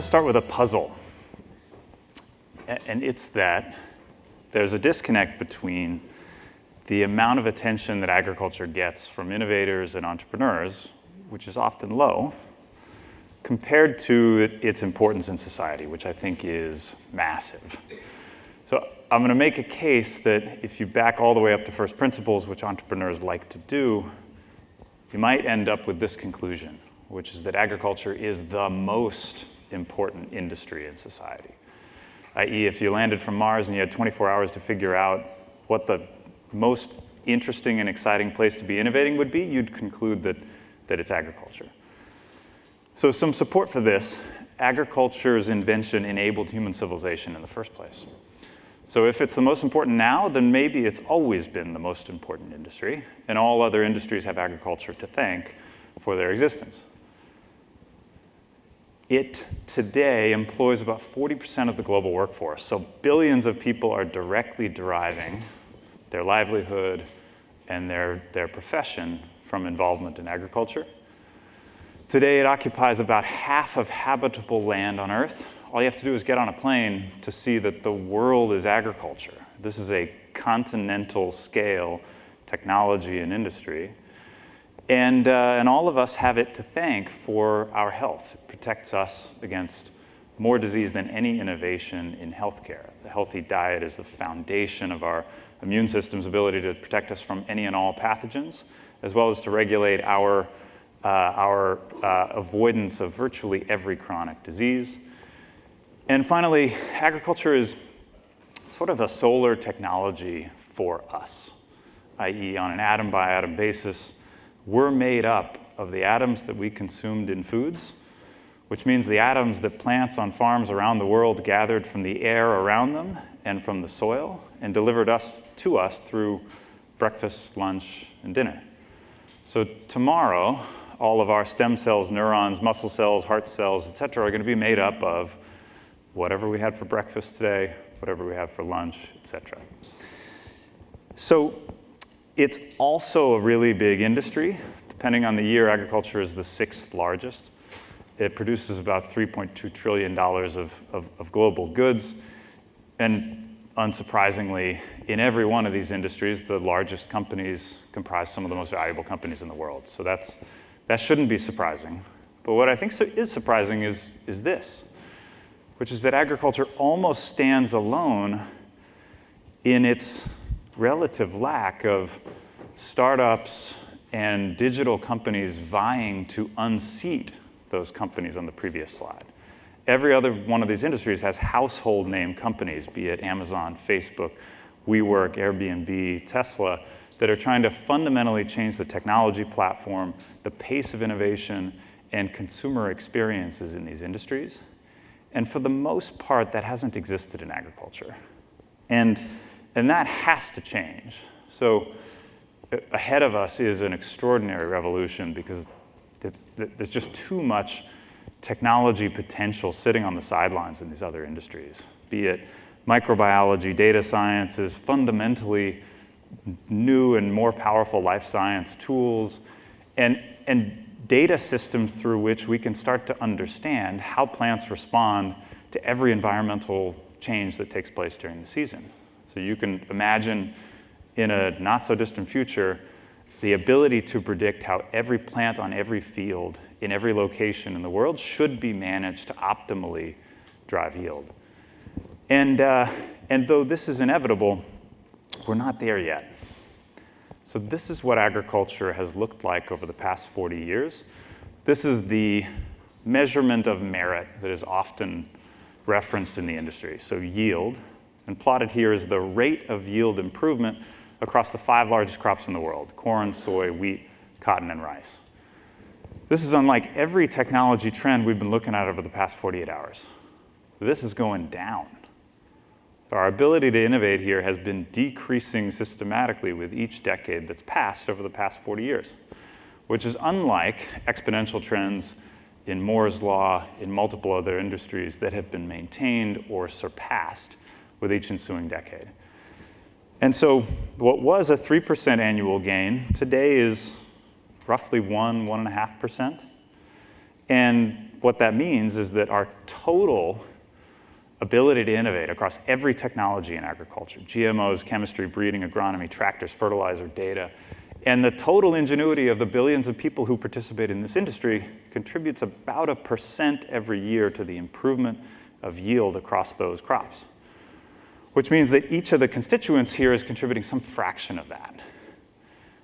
to start with a puzzle. And it's that there's a disconnect between the amount of attention that agriculture gets from innovators and entrepreneurs, which is often low, compared to its importance in society, which I think is massive. So I'm going to make a case that if you back all the way up to first principles, which entrepreneurs like to do, you might end up with this conclusion, which is that agriculture is the most important industry in society. I.e., if you landed from Mars and you had 24 hours to figure out what the most interesting and exciting place to be innovating would be, you'd conclude that it's agriculture. So some support for this: agriculture's invention enabled human civilization in the first place. So if it's the most important now, then maybe it's always been the most important industry, and all other industries have agriculture to thank for their existence. It today employs about 40% of the global workforce, so billions of people are directly deriving their livelihood and their profession from involvement in agriculture. Today, it occupies about half of habitable land on Earth. All you have to do is get on a plane to see that the world is agriculture. This is a continental scale technology and industry. And all of us have it to thank for our health. It protects us against more disease than any innovation in healthcare. The healthy diet is the foundation of our immune system's ability to protect us from any and all pathogens, as well as to regulate our avoidance of virtually every chronic disease. And finally, agriculture is sort of a solar technology for us, i.e., on an atom-by-atom basis, we're made up of the atoms that we consumed in foods, which means the atoms that plants on farms around the world gathered from the air around them and from the soil and delivered to us through breakfast, lunch, and dinner. So tomorrow, all of our stem cells, neurons, muscle cells, heart cells, et cetera, are going to be made up of whatever we had for breakfast today, whatever we have for lunch, et cetera. So it's also a really big industry. Depending on the year, agriculture is the 6th largest. It produces about $3.2 trillion of global goods. And unsurprisingly, in every one of these industries, the largest companies comprise some of the most valuable companies in the world. So that shouldn't be surprising. But what I think is surprising is this, which is that agriculture almost stands alone in its relative lack of startups and digital companies vying to unseat those companies on the previous slide. Every other one of these industries has household name companies, be it Amazon, Facebook, WeWork, Airbnb, Tesla, that are trying to fundamentally change the technology platform, the pace of innovation, and consumer experiences in these industries. And for the most part, that hasn't existed in agriculture. And that has to change. So ahead of us is an extraordinary revolution because there's just too much technology potential sitting on the sidelines in these other industries, be it microbiology, data sciences, fundamentally new and more powerful life science tools, and data systems through which we can start to understand how plants respond to every environmental change that takes place during the season. So you can imagine in a not so distant future, the ability to predict how every plant on every field in every location in the world should be managed to optimally drive yield. And though this is inevitable, we're not there yet. So this is what agriculture has looked like over the past 40 years. This is the measurement of merit that is often referenced in the industry, so yield. And plotted here is the rate of yield improvement across the 5 largest crops in the world: corn, soy, wheat, cotton, and rice. This is unlike every technology trend we've been looking at over the past 48 hours. This is going down. Our ability to innovate here has been decreasing systematically with each decade that's passed over the past 40 years, which is unlike exponential trends in Moore's law in multiple other industries that have been maintained or surpassed with each ensuing decade. And so what was a 3% annual gain today is roughly 1.5%. And what that means is that our total ability to innovate across every technology in agriculture, GMOs, chemistry, breeding, agronomy, tractors, fertilizer, data, and the total ingenuity of the billions of people who participate in this industry contributes about 1% every year to the improvement of yield across those crops, which means that each of the constituents here is contributing some fraction of that,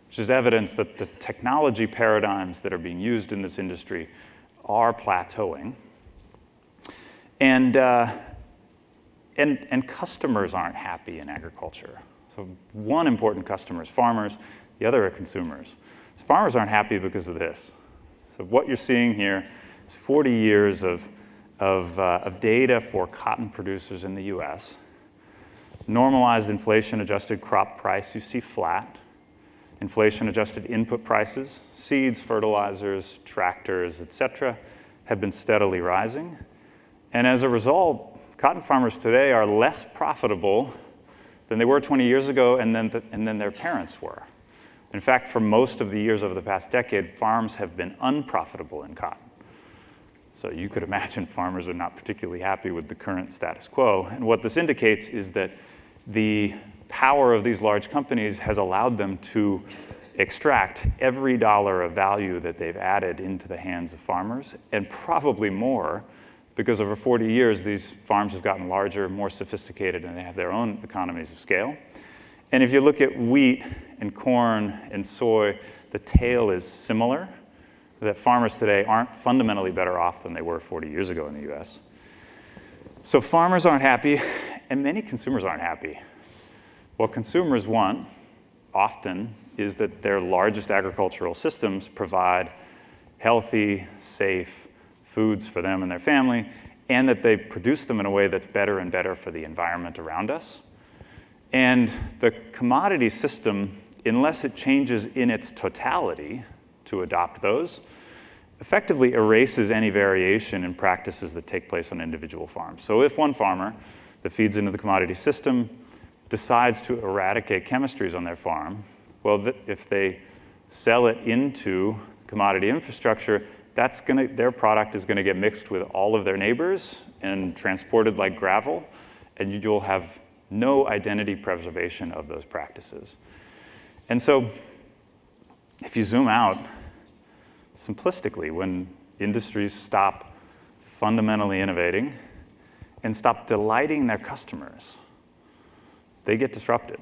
which is evidence that the technology paradigms that are being used in this industry are plateauing. And customers aren't happy in agriculture. So one important customer is farmers, the other are consumers. So farmers aren't happy because of this. So what you're seeing here is 40 years of data for cotton producers in the US. Normalized inflation-adjusted crop price, you see flat. Inflation-adjusted input prices, seeds, fertilizers, tractors, et cetera, have been steadily rising. And as a result, cotton farmers today are less profitable than they were 20 years ago and then their parents were. In fact, for most of the years over the past decade, farms have been unprofitable in cotton. So you could imagine farmers are not particularly happy with the current status quo. And what this indicates is that the power of these large companies has allowed them to extract every dollar of value that they've added into the hands of farmers, and probably more, because over 40 years, these farms have gotten larger, more sophisticated, and they have their own economies of scale. And if you look at wheat and corn and soy, the tale is similar, that farmers today aren't fundamentally better off than they were 40 years ago in the US. So farmers aren't happy, and many consumers aren't happy. What consumers want, often, is that their largest agricultural systems provide healthy, safe foods for them and their family, and that they produce them in a way that's better and better for the environment around us. And the commodity system, unless it changes in its totality to adopt those, effectively erases any variation in practices that take place on individual farms. So if one farmer that feeds into the commodity system decides to eradicate chemistries on their farm, well, if they sell it into commodity infrastructure, their product is going to get mixed with all of their neighbors and transported like gravel, and you'll have no identity preservation of those practices. And so if you zoom out, simplistically, when industries stop fundamentally innovating and stop delighting their customers, they get disrupted.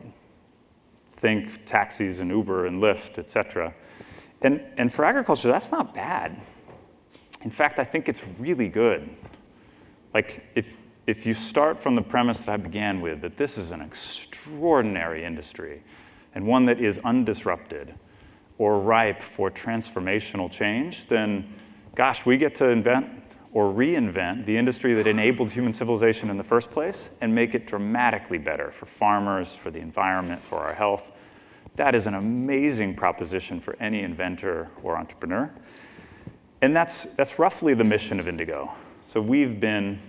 Think taxis and Uber and Lyft, et cetera. And for agriculture, that's not bad. In fact, I think it's really good. Like, if you start from the premise that I began with, that this is an extraordinary industry and one that is undisrupted or ripe for transformational change, then, gosh, we get to invent or reinvent the industry that enabled human civilization in the first place and make it dramatically better for farmers, for the environment, for our health. That is an amazing proposition for any inventor or entrepreneur. And that's roughly the mission of Indigo. So we've been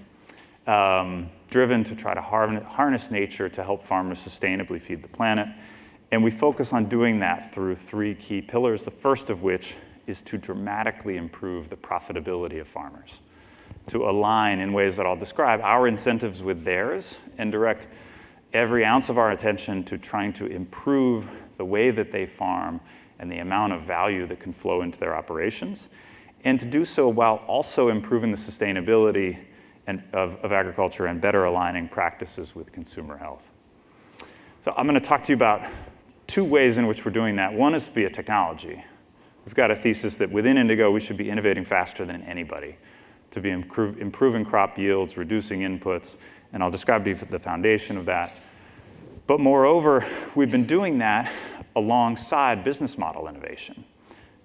driven to try to harness nature to help farmers sustainably feed the planet. And we focus on doing that through 3 key pillars, the first of which is to dramatically improve the profitability of farmers, to align in ways that I'll describe our incentives with theirs and direct every ounce of our attention to trying to improve the way that they farm and the amount of value that can flow into their operations, and to do so while also improving the sustainability of agriculture and better aligning practices with consumer health. So I'm going to talk to you about 2 ways in which we're doing that. One is via technology. We've got a thesis that within Indigo, we should be innovating faster than anybody to be improving crop yields, reducing inputs, and I'll describe to you the foundation of that. But moreover, we've been doing that alongside business model innovation.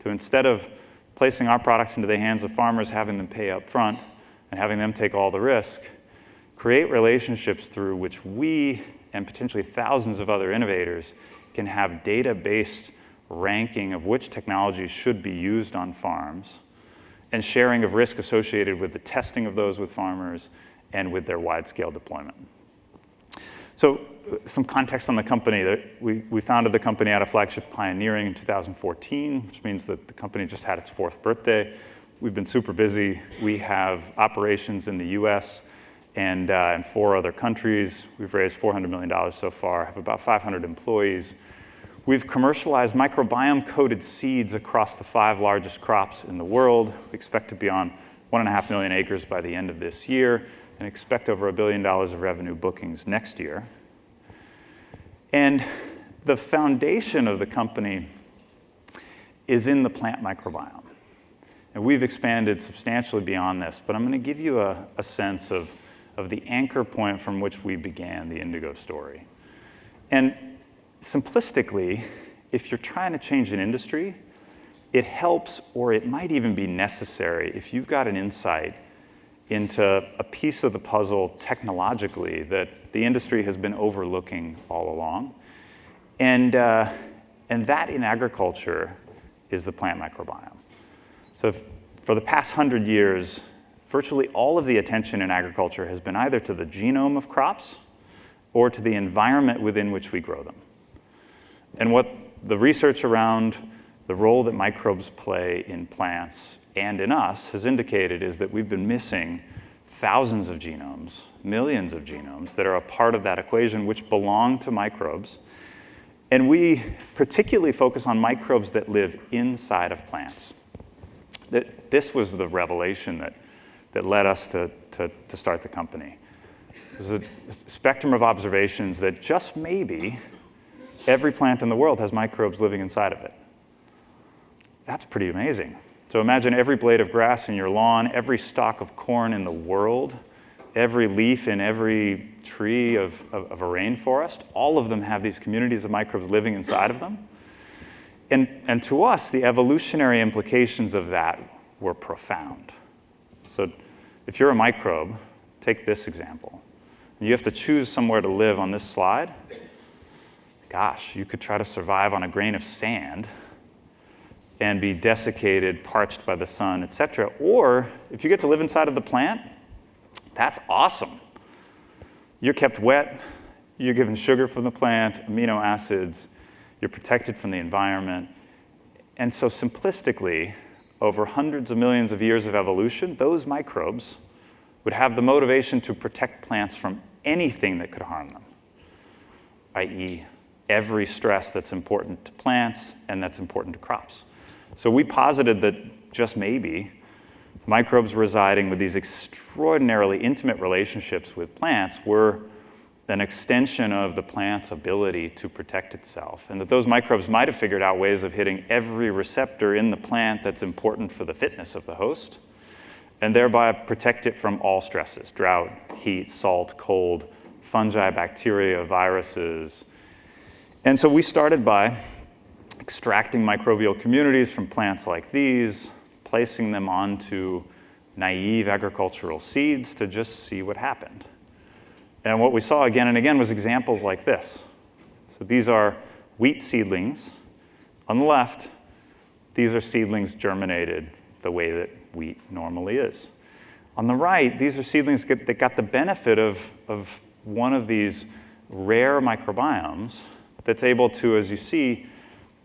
So instead of placing our products into the hands of farmers, having them pay up front, and having them take all the risk, create relationships through which we and potentially thousands of other innovators can have data-based ranking of which technologies should be used on farms, and sharing of risk associated with the testing of those with farmers and with their wide-scale deployment. So some context on the company. We founded the company out of Flagship Pioneering in 2014, which means that the company just had its 4th birthday. we've been super busy. We have operations in the US and in 4 other countries. We've raised $400 million so far, have about 500 employees. We've commercialized microbiome-coated seeds across the 5 largest crops in the world. We expect to be on 1.5 million acres by the end of this year and expect over $1 billion of revenue bookings next year. And the foundation of the company is in the plant microbiome. And we've expanded substantially beyond this, but I'm going to give you a sense of the anchor point from which we began the Indigo story. And simplistically, if you're trying to change an industry, it helps, or it might even be necessary, if you've got an insight into a piece of the puzzle technologically that the industry has been overlooking all along. And that in agriculture is the plant microbiome. So for the past 100 years, virtually all of the attention in agriculture has been either to the genome of crops or to the environment within which we grow them. And what the research around the role that microbes play in plants and in us has indicated is that we've been missing thousands of genomes, millions of genomes that are a part of that equation which belong to microbes. And we particularly focus on microbes that live inside of plants. This was the revelation that led us to start the company. There's a spectrum of observations that just maybe every plant in the world has microbes living inside of it. That's pretty amazing. So imagine every blade of grass in your lawn, every stalk of corn in the world, every leaf in every tree of a rainforest, all of them have these communities of microbes living inside of them. And to us, the evolutionary implications of that were profound. So if you're a microbe, take this example. You have to choose somewhere to live on this slide. Gosh, you could try to survive on a grain of sand and be desiccated, parched by the sun, etc. Or if you get to live inside of the plant, that's awesome. You're kept wet, you're given sugar from the plant, amino acids, you're protected from the environment. And so simplistically, over hundreds of millions of years of evolution, those microbes would have the motivation to protect plants from anything that could harm them, i.e., every stress that's important to plants and that's important to crops. So we posited that just maybe microbes residing with these extraordinarily intimate relationships with plants were an extension of the plant's ability to protect itself, and that those microbes might have figured out ways of hitting every receptor in the plant that's important for the fitness of the host, and thereby protect it from all stresses: drought, heat, salt, cold, fungi, bacteria, viruses. And so we started by extracting microbial communities from plants like these, placing them onto naive agricultural seeds to just see what happened. And what we saw again and again was examples like this. So these are wheat seedlings. On the left, these are seedlings germinated the way that wheat normally is. On the right, these are seedlings that got the benefit of one of these rare microbiomes that's able to, as you see,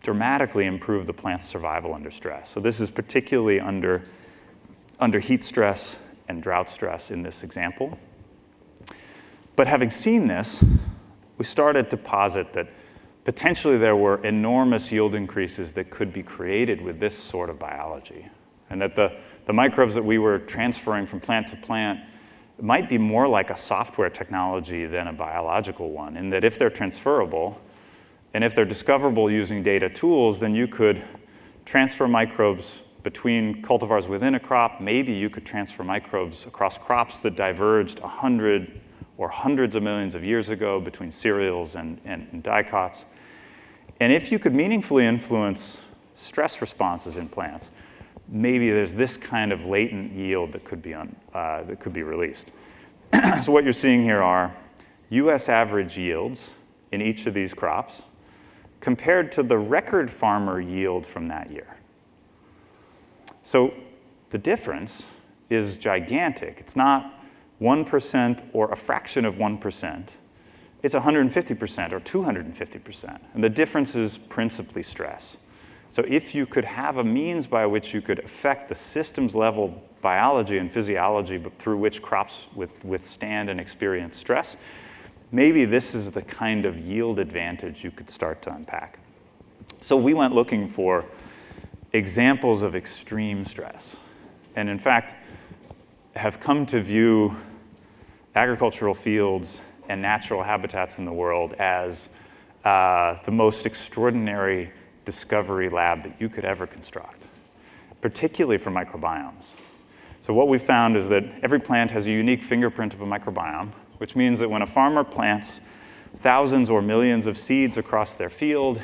dramatically improve the plant's survival under stress. So this is particularly under heat stress and drought stress in this example. But having seen this, we started to posit that potentially there were enormous yield increases that could be created with this sort of biology, and that the microbes that we were transferring from plant to plant might be more like a software technology than a biological one, in that if they're transferable, and if they're discoverable using data tools, then you could transfer microbes between cultivars within a crop. Maybe you could transfer microbes across crops that diverged 100 or hundreds of millions of years ago between cereals and dicots. And if you could meaningfully influence stress responses in plants, maybe there's this kind of latent yield that could be released. So what you're seeing here are US average yields in each of these crops compared to the record farmer yield from that year. So the difference is gigantic. It's not 1% or a fraction of 1%. It's 150% or 250%. And the difference is principally stress. So if you could have a means by which you could affect the systems level biology and physiology through which crops withstand and experience stress, maybe this is the kind of yield advantage you could start to unpack. So we went looking for examples of extreme stress, and in fact, have come to view agricultural fields and natural habitats in the world as the most extraordinary discovery lab that you could ever construct, particularly for microbiomes. So what we found is that every plant has a unique fingerprint of a microbiome, which means that when a farmer plants thousands or millions of seeds across their field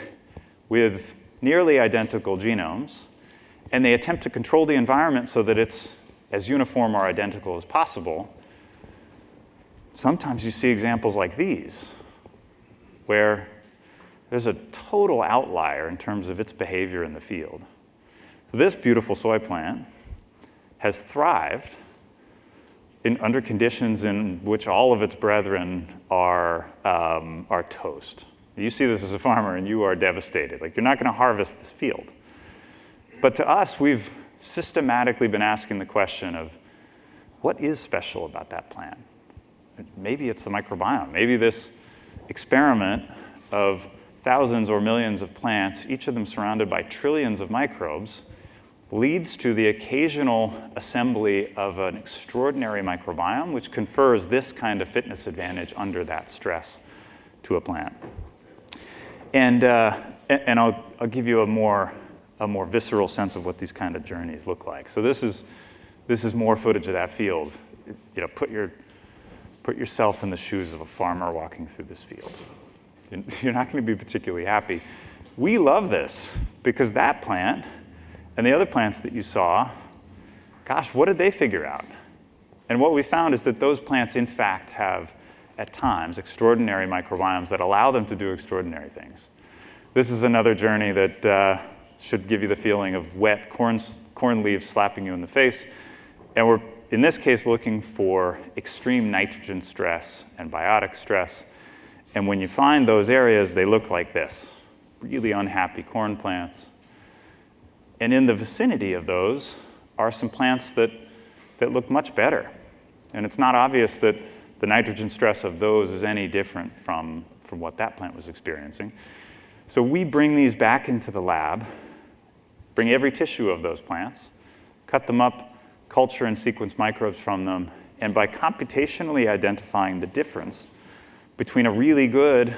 with nearly identical genomes, and they attempt to control the environment so that it's as uniform or identical as possible, sometimes you see examples like these, where there's a total outlier in terms of its behavior in the field. So this beautiful soy plant has thrived under conditions in which all of its brethren are toast. You see this as a farmer and you are devastated. Like, you're not going to harvest this field. But to us, we've systematically been asking the question of, what is special about that plant? Maybe it's the microbiome. Maybe this experiment of thousands or millions of plants, each of them surrounded by trillions of microbes, leads to the occasional assembly of an extraordinary microbiome, which confers this kind of fitness advantage under that stress to a plant. And I'll give you a more visceral sense of what these kind of journeys look like. So this is more footage of that field. You know, put yourself in the shoes of a farmer walking through this field. You're not going to be particularly happy. We love this because that plant and the other plants that you saw, gosh, what did they figure out? And what we found is that those plants, in fact, have, at times, extraordinary microbiomes that allow them to do extraordinary things. This is another journey that should give you the feeling of wet corn leaves slapping you in the face. And we're, in this case, looking for extreme nitrogen stress and biotic stress. And when you find those areas, they look like this, really unhappy corn plants. And in the vicinity of those are some plants that look much better. And it's not obvious that the nitrogen stress of those is any different from what that plant was experiencing. So we bring these back into the lab, bring every tissue of those plants, cut them up, culture and sequence microbes from them, and by computationally identifying the difference between a really good,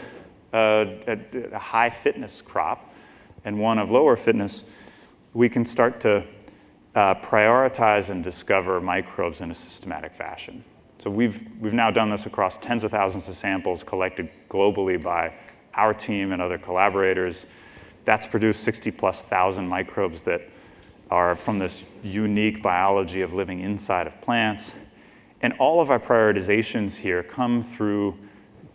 a high fitness crop and one of lower fitness, we can start to prioritize and discover microbes in a systematic fashion. So we've now done this across tens of thousands of samples collected globally by our team and other collaborators. That's produced 60,000+ microbes that are from this unique biology of living inside of plants. And all of our prioritizations here come through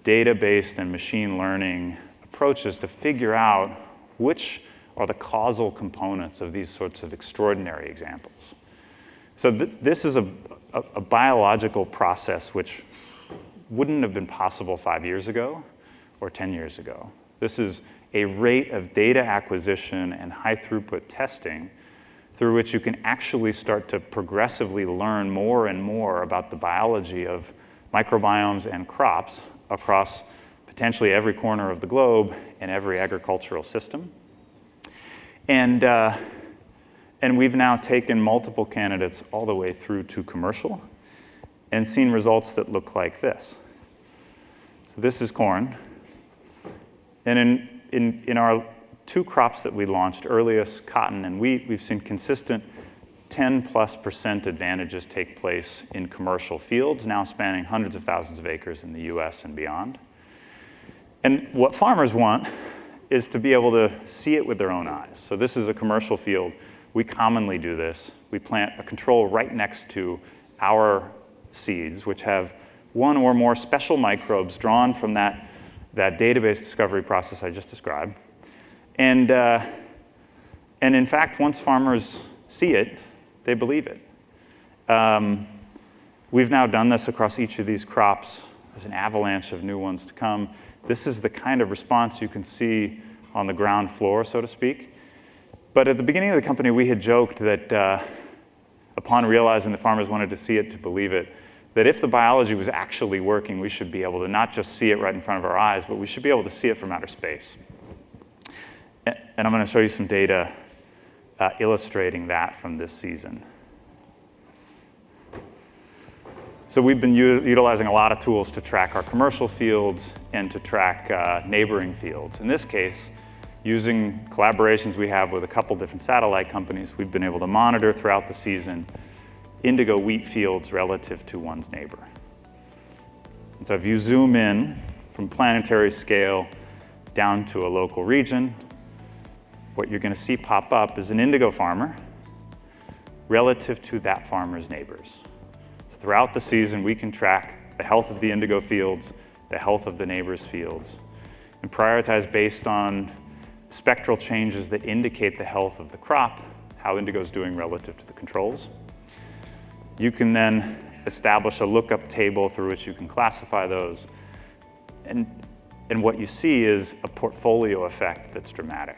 data-based and machine learning approaches to figure out which are the causal components of these sorts of extraordinary examples. So this is a biological process which wouldn't have been possible 5 years ago or 10 years ago. This is a rate of data acquisition and high throughput testing through which you can actually start to progressively learn more and more about the biology of microbiomes and crops across potentially every corner of the globe and every agricultural system. And we've now taken multiple candidates all the way through to commercial and seen results that look like this. So this is corn. And in our two crops that we launched earliest, cotton and wheat, we've seen consistent 10+% advantages take place in commercial fields, now spanning hundreds of thousands of acres in the US and beyond. And what farmers want is to be able to see it with their own eyes. So this is a commercial field. We commonly do this. We plant a control right next to our seeds, which have one or more special microbes drawn from that database discovery process I just described. And in fact, once farmers see it, they believe it. We've now done this across each of these crops. There's an avalanche of new ones to come. This is the kind of response you can see on the ground floor, so to speak. But at the beginning of the company, we had joked that upon realizing the farmers wanted to see it to believe it, that if the biology was actually working, we should be able to not just see it right in front of our eyes, but we should be able to see it from outer space. And I'm going to show you some data illustrating that from this season. So we've been utilizing a lot of tools to track our commercial fields and to track neighboring fields. In this case, using collaborations we have with a couple different satellite companies, we've been able to monitor throughout the season indigo wheat fields relative to one's neighbor. So if you zoom in from planetary scale down to a local region, what you're going to see pop up is an indigo farmer relative to that farmer's neighbors. So throughout the season, we can track the health of the indigo fields, the health of the neighbors' fields, and prioritize based on spectral changes that indicate the health of the crop, how indigo is doing relative to the controls. You can then establish a lookup table through which you can classify those. And what you see is a portfolio effect that's dramatic.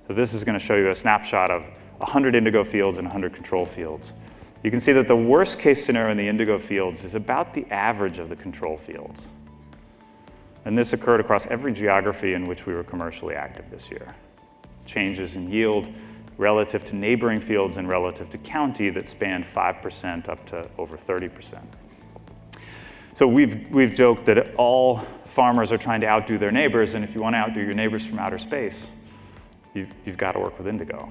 So this is going to show you a snapshot of 100 indigo fields and 100 control fields. You can see that the worst case scenario in the indigo fields is about the average of the control fields. And this occurred across every geography in which we were commercially active this year. Changes in yield relative to neighboring fields and relative to county that spanned 5% up to over 30%. So we've joked that all farmers are trying to outdo their neighbors, and if you want to outdo your neighbors from outer space, you've got to work with indigo.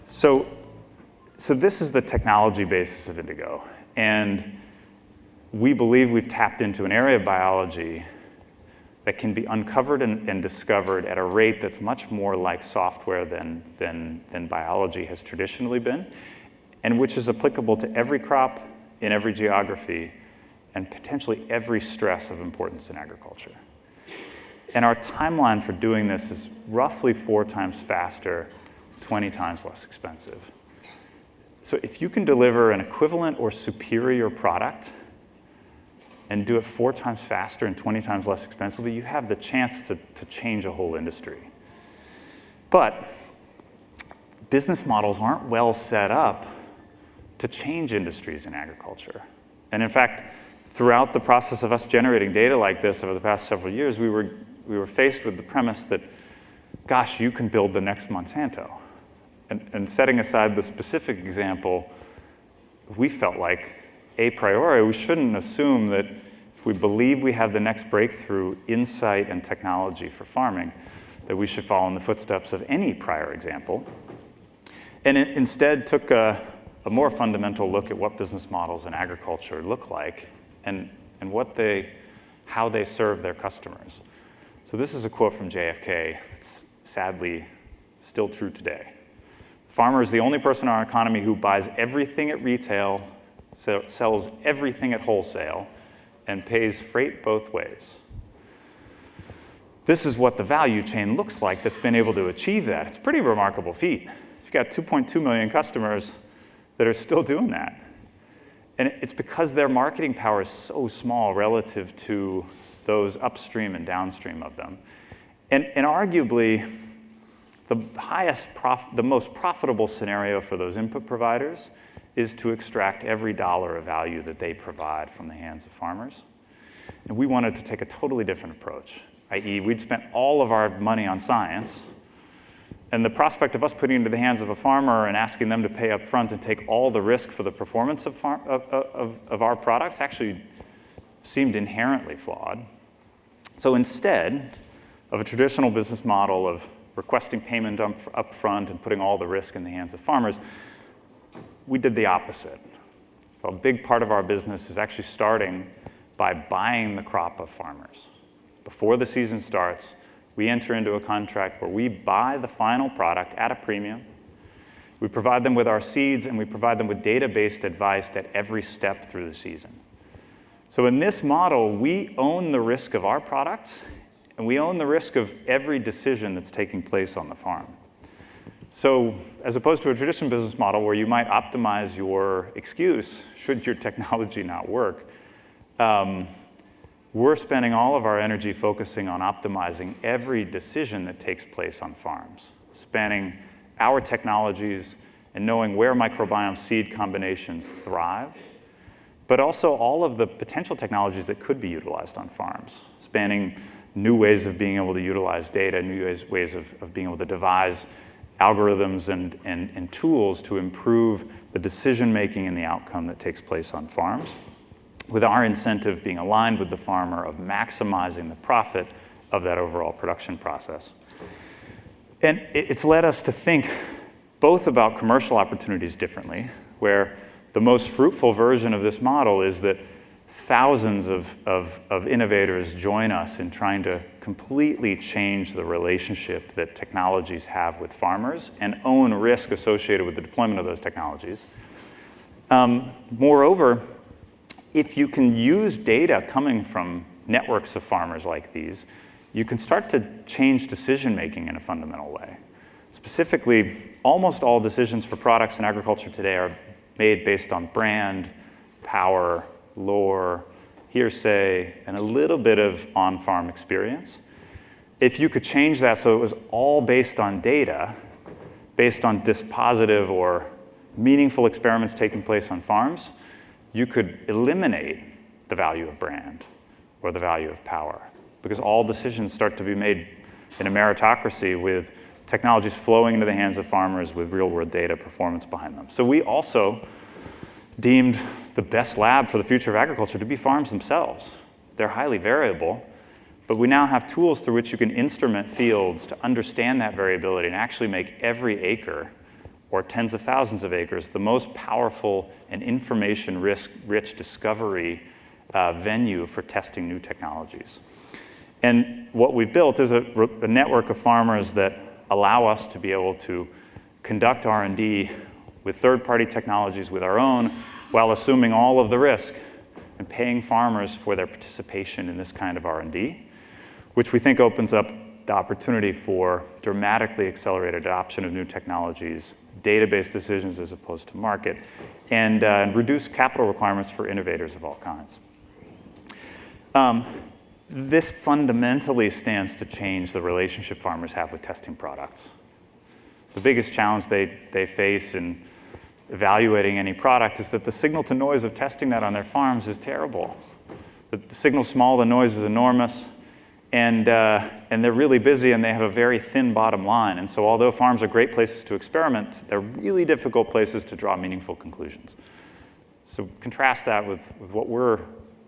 So this is the technology basis of indigo, and we believe we've tapped into an area of biology that can be uncovered and discovered at a rate that's much more like software than biology has traditionally been, and which is applicable to every crop in every geography and potentially every stress of importance in agriculture. And our timeline for doing this is roughly 4 times faster, 20 times less expensive. So if you can deliver an equivalent or superior product and do it 4 times faster and 20 times less expensively, you have the chance to change a whole industry. But business models aren't well set up to change industries in agriculture. And in fact, throughout the process of us generating data like this over the past several years, we were faced with the premise that, gosh, you can build the next Monsanto. And setting aside the specific example, we felt like, a priori, we shouldn't assume that if we believe we have the next breakthrough insight and technology for farming, that we should follow in the footsteps of any prior example. And it instead took a more fundamental look at what business models in agriculture look like and how they serve their customers. So this is a quote from JFK. It's sadly still true today. The farmer is the only person in our economy who buys everything at retail, sells everything at wholesale, and pays freight both ways. This is what the value chain looks like that's been able to achieve that. It's a pretty remarkable feat. You've got 2.2 million customers that are still doing that. And it's because their marketing power is so small relative to those upstream and downstream of them. And arguably, the most profitable scenario for those input providers is to extract every dollar of value that they provide from the hands of farmers. And we wanted to take a totally different approach, i.e. we'd spent all of our money on science, and the prospect of us putting it into the hands of a farmer and asking them to pay up front and take all the risk for the performance of our products actually seemed inherently flawed. So instead of a traditional business model of requesting payment up front and putting all the risk in the hands of farmers, we did the opposite. So a big part of our business is actually starting by buying the crop of farmers. Before the season starts, we enter into a contract where we buy the final product at a premium. We provide them with our seeds, and we provide them with data-based advice at every step through the season. So in this model, we own the risk of our products, and we own the risk of every decision that's taking place on the farm. So as opposed to a traditional business model where you might optimize your excuse should your technology not work, we're spending all of our energy focusing on optimizing every decision that takes place on farms. spanning our technologies and knowing where microbiome seed combinations thrive, but also all of the potential technologies that could be utilized on farms, spanning new ways of being able to utilize data, new ways of being able to devise algorithms and tools to improve the decision-making and the outcome that takes place on farms, with our incentive being aligned with the farmer of maximizing the profit of that overall production process. And it's led us to think both about commercial opportunities differently, where the most fruitful version of this model is that thousands of innovators join us in trying to completely change the relationship that technologies have with farmers and own risk associated with the deployment of those technologies. Moreover, if you can use data coming from networks of farmers like these, you can start to change decision-making in a fundamental way. Specifically, almost all decisions for products in agriculture today are made based on brand, power, lore, hearsay, and a little bit of on-farm experience. If you could change that so it was all based on data, based on dispositive or meaningful experiments taking place on farms, you could eliminate the value of brand or the value of power, because all decisions start to be made in a meritocracy with technologies flowing into the hands of farmers with real-world data performance behind them. So we also deemed the best lab for the future of agriculture to be farms themselves. They're highly variable, but we now have tools through which you can instrument fields to understand that variability and actually make every acre or tens of thousands of acres the most powerful and information-rich discovery venue for testing new technologies. And what we've built is a network of farmers that allow us to be able to conduct R&D with third-party technologies, with our own, while assuming all of the risk and paying farmers for their participation in this kind of R&D, which we think opens up the opportunity for dramatically accelerated adoption of new technologies, database decisions as opposed to market, and reduce capital requirements for innovators of all kinds. This fundamentally stands to change the relationship farmers have with testing products. The biggest challenge they face in evaluating any product is that the signal-to-noise of testing that on their farms is terrible. The signal's small, the noise is enormous, and they're really busy, and they have a very thin bottom line. And so although farms are great places to experiment, they're really difficult places to draw meaningful conclusions. So contrast that with what we're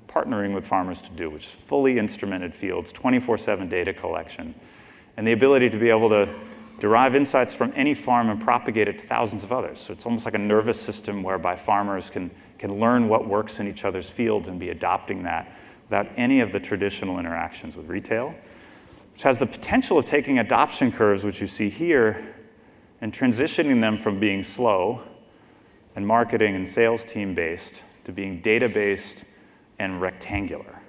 partnering with farmers to do, which is fully instrumented fields, 24/7 data collection, and the ability to be able to derive insights from any farm and propagate it to thousands of others. So it's almost like a nervous system whereby farmers can learn what works in each other's fields and be adopting that without any of the traditional interactions with retail, which has the potential of taking adoption curves, which you see here, and transitioning them from being slow and marketing and sales team based to being data-based and rectangular,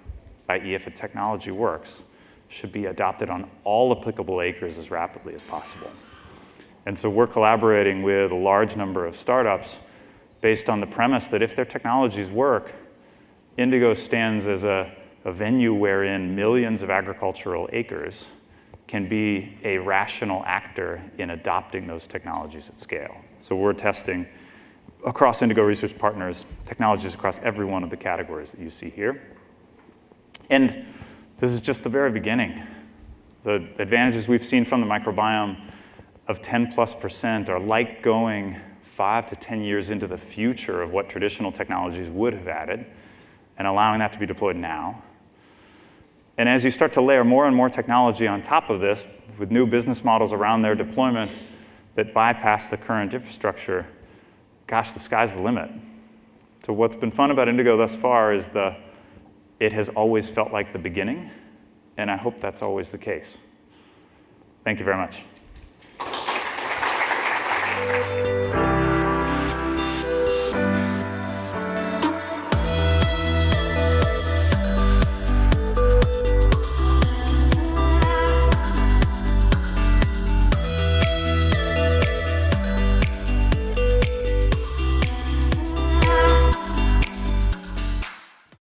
i.e. if a technology works, should be adopted on all applicable acres as rapidly as possible. And so we're collaborating with a large number of startups based on the premise that if their technologies work, Indigo stands as a venue wherein millions of agricultural acres can be a rational actor in adopting those technologies at scale. So we're testing across Indigo Research Partners technologies across every one of the categories that you see here. And this is just the very beginning. The advantages we've seen from the microbiome of 10+% are like going 5 to 10 years into the future of what traditional technologies would have added, and allowing that to be deployed now. And as you start to layer more and more technology on top of this, with new business models around their deployment that bypass the current infrastructure, gosh, the sky's the limit. So what's been fun about Indigo thus far is it has always felt like the beginning, and I hope that's always the case. Thank you very much.